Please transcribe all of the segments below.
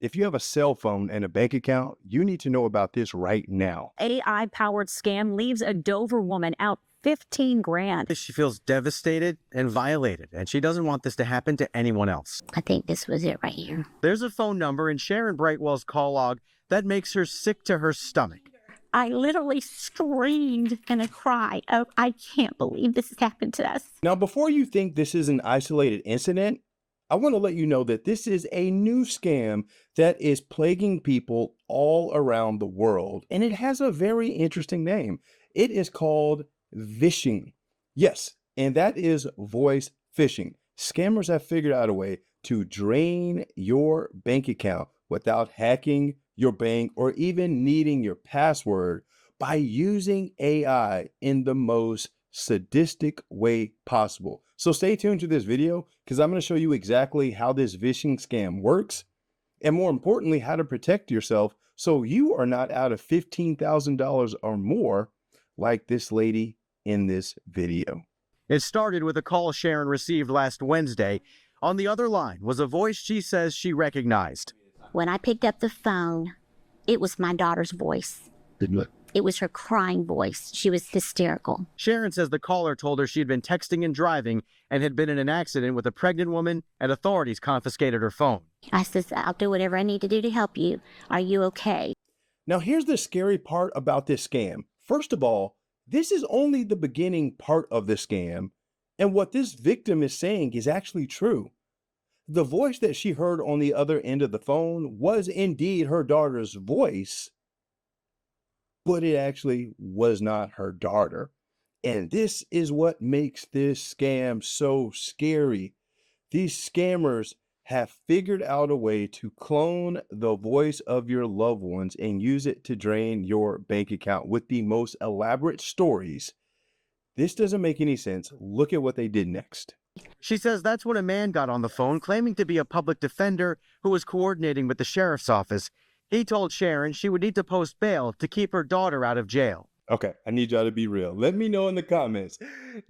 If you have a cell phone and a bank account, you need to know about this right now. AI-powered scam leaves a Dover woman out 15 grand. She feels devastated and violated, and she doesn't want this to happen to anyone else. I think this was it right here. There's a phone number in Sharon Brightwell's call log that makes her sick to her stomach. I literally screamed in a cry of, I can't believe this has happened to us. Now, before you think this is an isolated incident, I want to let you know that this is a new scam that is plaguing people all around the world, and it has a very interesting name. It is called Vishing. Yes, and that is voice phishing. Scammers have figured out a way to drain your bank account without hacking your bank or even needing your password by using AI in the most sadistic way possible. So stay tuned to this video because I'm going to show you exactly how this phishing scam works, and more importantly, how to protect yourself so you are not out of $15,000 or more like this lady in this video. It started with a call Sharon received last Wednesday. On the other line was a voice she says she recognized. When I picked up the phone, it was my daughter's voice. It was her crying voice. She was hysterical. Sharon says the caller told her she'd been texting and driving and had been in an accident with a pregnant woman, and authorities confiscated her phone. I says, I'll do whatever I need to do to help you. Are you okay? Now, here's the scary part about this scam. First of all, this is only the beginning part of the scam, and what this victim is saying is actually true. The voice that she heard on the other end of the phone was indeed her daughter's voice, but it actually was not her daughter. And this is what makes this scam so scary. These scammers have figured out a way to clone the voice of your loved ones and use it to drain your bank account with the most elaborate stories. This doesn't make any sense. Look at what they did next. She says that's when a man got on the phone claiming to be a public defender who was coordinating with the sheriff's office. He told Sharon she would need to post bail to keep her daughter out of jail. Okay, I need y'all to be real. Let me know in the comments.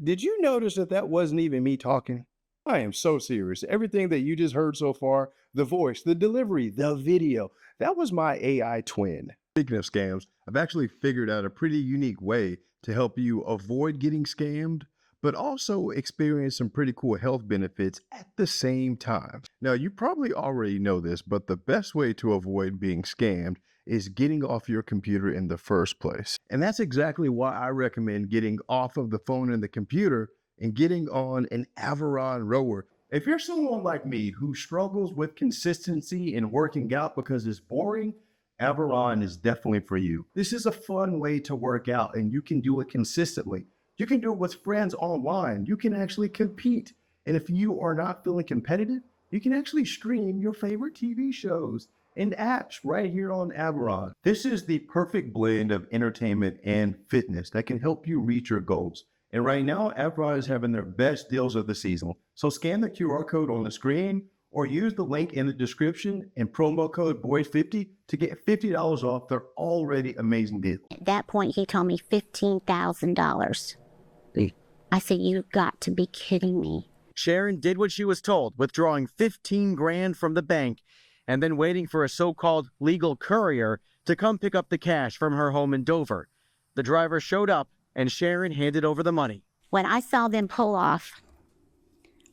Did you notice that that wasn't even me talking? I am so serious. Everything that you just heard so far, the voice, the delivery, the video, that was my AI twin. Speaking of scams, I've actually figured out a pretty unique way to help you avoid getting scammed, but also experience some pretty cool health benefits at the same time. Now, you probably already know this, but the best way to avoid being scammed is getting off your computer in the first place. And that's exactly why I recommend getting off of the phone and the computer and getting on an Averon rower. If you're someone like me who struggles with consistency in working out because it's boring, Averon is definitely for you. This is a fun way to work out, and you can do it consistently. You can do it with friends online. You can actually compete. And if you are not feeling competitive, you can actually stream your favorite TV shows and apps right here on Averon. This is the perfect blend of entertainment and fitness that can help you reach your goals. And right now, Averon is having their best deals of the season. So scan the QR code on the screen or use the link in the description and promo code BOY50 to get $50 off their already amazing deal. At that point, he told me $15,000. I said, you've got to be kidding me. Sharon did what she was told, withdrawing 15 grand from the bank and then waiting for a so-called legal courier to come pick up the cash from her home in Dover. The driver showed up and Sharon handed over the money. When I saw them pull off,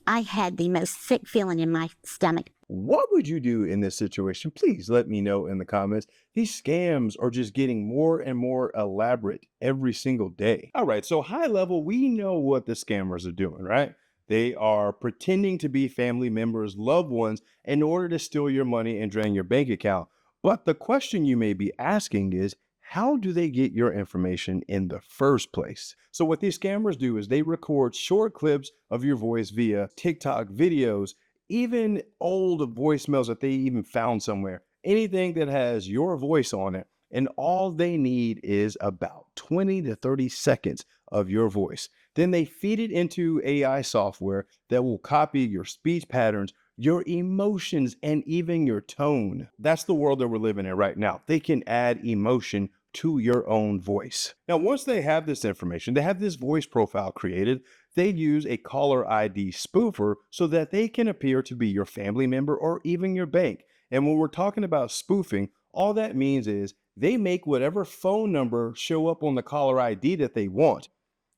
I had the most sick feeling in my stomach. What would you do in this situation? Please let me know in the comments. These scams are just getting more and more elaborate every single day. All right, so high level, we know what the scammers are doing, right? They are pretending to be family members, loved ones, in order to steal your money and drain your bank account. But the question you may be asking is, how do they get your information in the first place? So what these scammers do is they record short clips of your voice via TikTok videos, even old voicemails that they even found somewhere, anything that has your voice on it. And all they need is about 20 to 30 seconds of your voice. Then they feed it into AI software that will copy your speech patterns, your emotions, and even your tone. That's the world that we're living in right now. They can add emotion to your own voice. Now, once they have this information, they have this voice profile created, they use a caller ID spoofer so that they can appear to be your family member or even your bank. And when we're talking about spoofing, all that means is they make whatever phone number show up on the caller ID that they want.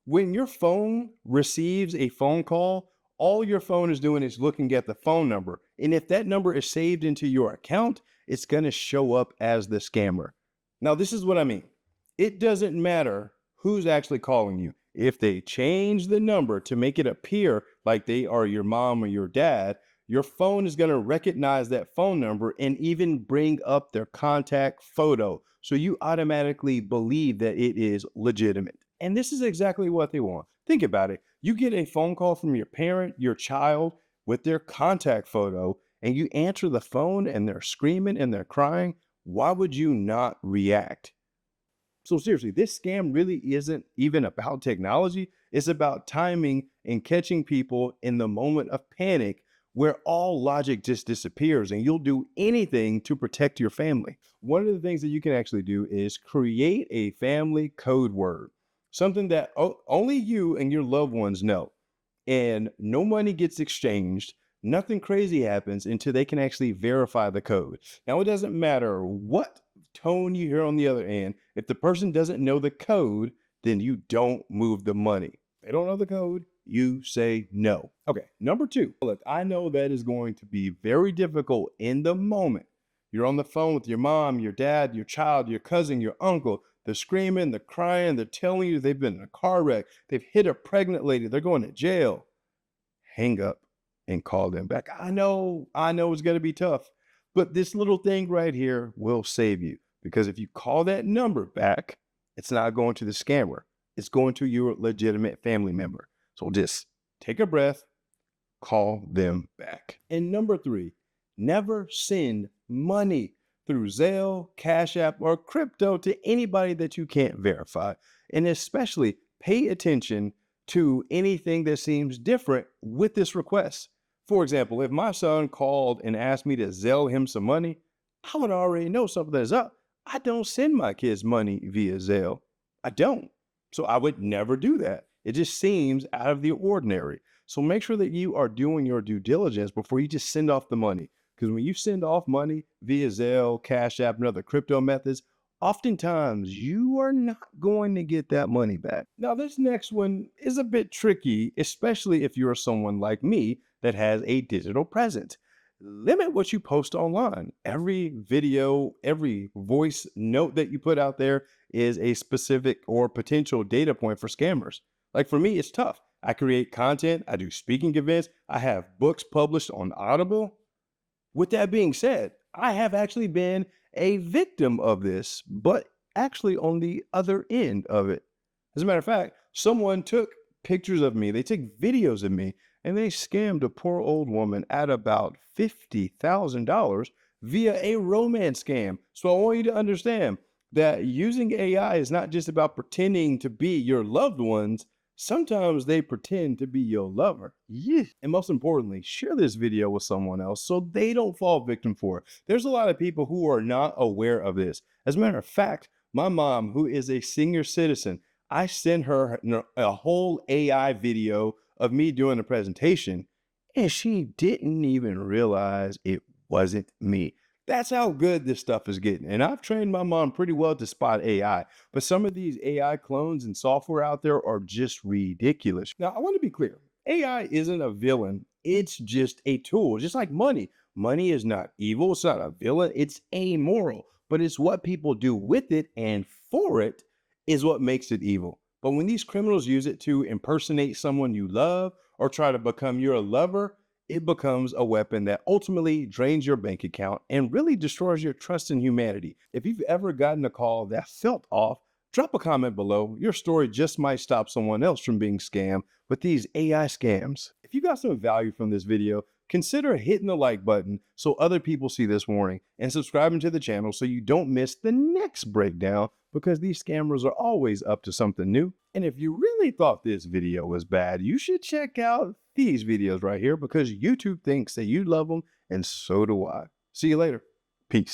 When your phone receives a phone call, all your phone is doing is looking at the phone number. And if that number is saved into your account, it's going to show up as the scammer. Now, this is what I mean. It doesn't matter who's actually calling you. If they change the number to make it appear like they are your mom or your dad, your phone is going to recognize that phone number and even bring up their contact photo. So you automatically believe that it is legitimate. And this is exactly what they want. Think about it. You get a phone call from your parent, your child, with their contact photo, and you answer the phone and they're screaming and they're crying. Why would you not react? So seriously, this scam really isn't even about technology. It's about timing and catching people in the moment of panic where all logic just disappears and you'll do anything to protect your family. One of the things that you can actually do is create a family code word, something that only you and your loved ones know. And no money gets exchanged. Nothing crazy happens until they can actually verify the code. Now, it doesn't matter what tone you hear on the other end. If the person doesn't know the code, then you don't move the money. They don't know the code, you say no. Okay, number 2. Look, I know that is going to be very difficult in the moment. You're on the phone with your mom, your dad, your child, your cousin, your uncle. They're screaming, they're crying, they're telling you they've been in a car wreck, they've hit a pregnant lady, they're going to jail. Hang up and call them back. I know it's going to be tough, but this little thing right here will save you, because if you call that number back, it's not going to the scammer. It's going to your legitimate family member. So just take a breath, call them back. And number 3, never send money through Zelle, Cash App, or crypto to anybody that you can't verify. And especially pay attention to anything that seems different with this request. For example, if my son called and asked me to Zelle him some money, I would already know something is up. I don't send my kids money via Zelle. I don't. So I would never do that. It just seems out of the ordinary. So make sure that you are doing your due diligence before you just send off the money. Because when you send off money via Zelle, Cash App, and other crypto methods, oftentimes you are not going to get that money back. Now, this next one is a bit tricky, especially if you're someone like me that has a digital presence. Limit what you post online. Every video, every voice note that you put out there is a specific or potential data point for scammers. Like for me, it's tough. I create content, I do speaking events, I have books published on Audible. With that being said, I have actually been a victim of this, but actually on the other end of it. As a matter of fact, someone took pictures of me, they took videos of me, and they scammed a poor old woman at about $50,000 via a romance scam. So I want you to understand that using AI is not just about pretending to be your loved ones. Sometimes they pretend to be your lover. Yeah. And most importantly, share this video with someone else so they don't fall victim for it. There's a lot of people who are not aware of this. As a matter of fact, my mom, who is a senior citizen, I sent her a whole AI video of me doing a presentation, and she didn't even realize it wasn't me. That's how good this stuff is getting. And I've trained my mom pretty well to spot AI, but some of these AI clones and software out there are just ridiculous. Now, I want to be clear. AI isn't a villain. It's just a tool, just like money. Money is not evil. It's not a villain. It's amoral, but it's what people do with it and for it is what makes it evil. But when these criminals use it to impersonate someone you love or try to become your lover, it becomes a weapon that ultimately drains your bank account and really destroys your trust in humanity. If you've ever gotten a call that felt off, drop a comment below. Your story just might stop someone else from being scammed with these AI scams. If you got some value from this video, consider hitting the like button so other people see this warning and subscribing to the channel so you don't miss the next breakdown, because these scammers are always up to something new. And if you really thought this video was bad, you should check out these videos right here, because YouTube thinks that you love them and so do I. See you later. Peace.